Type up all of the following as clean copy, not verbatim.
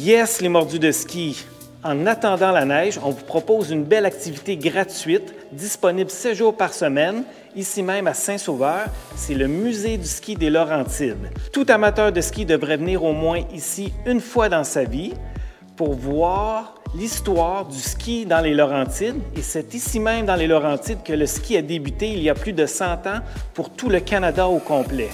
Yes, les mordus de ski! En attendant la neige, on vous propose une belle activité gratuite, disponible 7 jours par semaine, ici même à Saint-Sauveur. C'est le Musée du ski des Laurentides. Tout amateur de ski devrait venir au moins ici une fois dans sa vie pour voir l'histoire du ski dans les Laurentides. Et c'est ici même dans les Laurentides que le ski a débuté il y a plus de 100 ans pour tout le Canada au complet.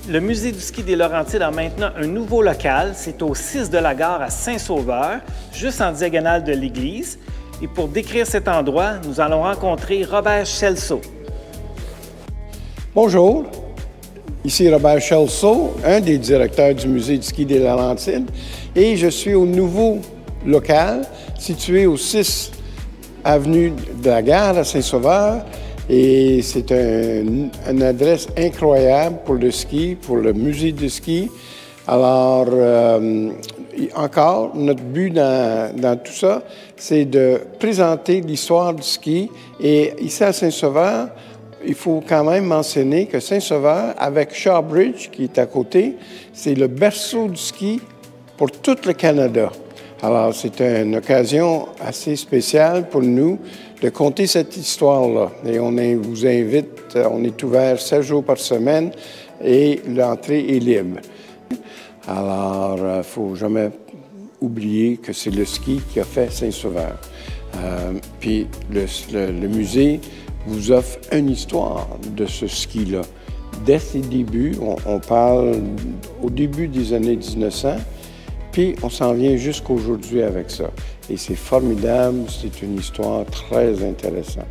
Le Musée du ski des Laurentides a maintenant un nouveau local. C'est au 6 de la Gare à Saint-Sauveur, juste en diagonale de l'église. Et pour décrire cet endroit, nous allons rencontrer Robert Chelseau. Bonjour, ici Robert Chelseau, un des directeurs du Musée du ski des Laurentides. Et je suis au nouveau local situé au 6 avenue de la Gare à Saint-Sauveur. Et c'est une adresse incroyable pour le ski, pour le musée de ski. Alors, encore, notre but dans tout ça, c'est de présenter l'histoire du ski. Et ici à Saint-Sauveur, il faut quand même mentionner que Saint-Sauveur, avec Shawbridge, qui est à côté, c'est le berceau du ski pour tout le Canada. Alors, c'est une occasion assez spéciale pour nous de conter cette histoire-là. Et on vous invite, on est ouvert 7 jours par semaine et l'entrée est libre. Alors, il ne faut jamais oublier que c'est le ski qui a fait Saint-Sauveur. Puis le musée vous offre une histoire de ce ski-là. Dès ses débuts, on parle au début des années 1900, puis on s'en vient jusqu'aujourd'hui avec ça. Et c'est formidable, c'est une histoire très intéressante.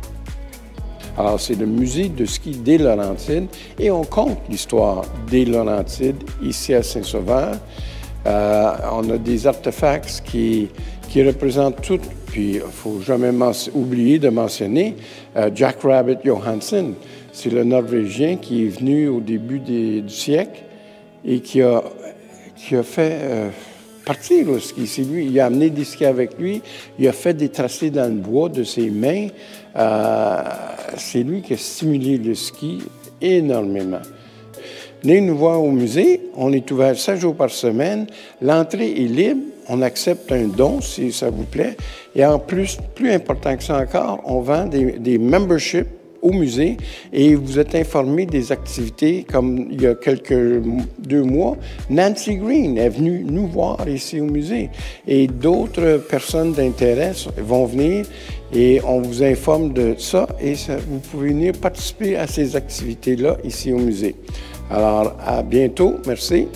Alors, c'est le musée de ski des Laurentides et on compte l'histoire des Laurentides ici à Saint-Sauveur. On a des artefacts qui représentent tout. Puis, il ne faut jamais oublier de mentionner Jack Rabbit Johansen. C'est le Norvégien qui est venu au début du siècle et qui a fait partir le ski. C'est lui, il a amené des skis avec lui, il a fait des tracés dans le bois de ses mains. C'est lui qui a stimulé le ski énormément. Venez nous voir au musée, on est ouvert 7 jours par semaine, l'entrée est libre, on accepte un don si ça vous plaît, et en plus important que ça encore, on vend des memberships au musée et vous êtes informé des activités comme il y a 2 mois. Nancy Green est venue nous voir ici au musée et d'autres personnes d'intérêt vont venir et on vous informe de ça et vous pouvez venir participer à ces activités-là ici au musée. Alors, à bientôt. Merci.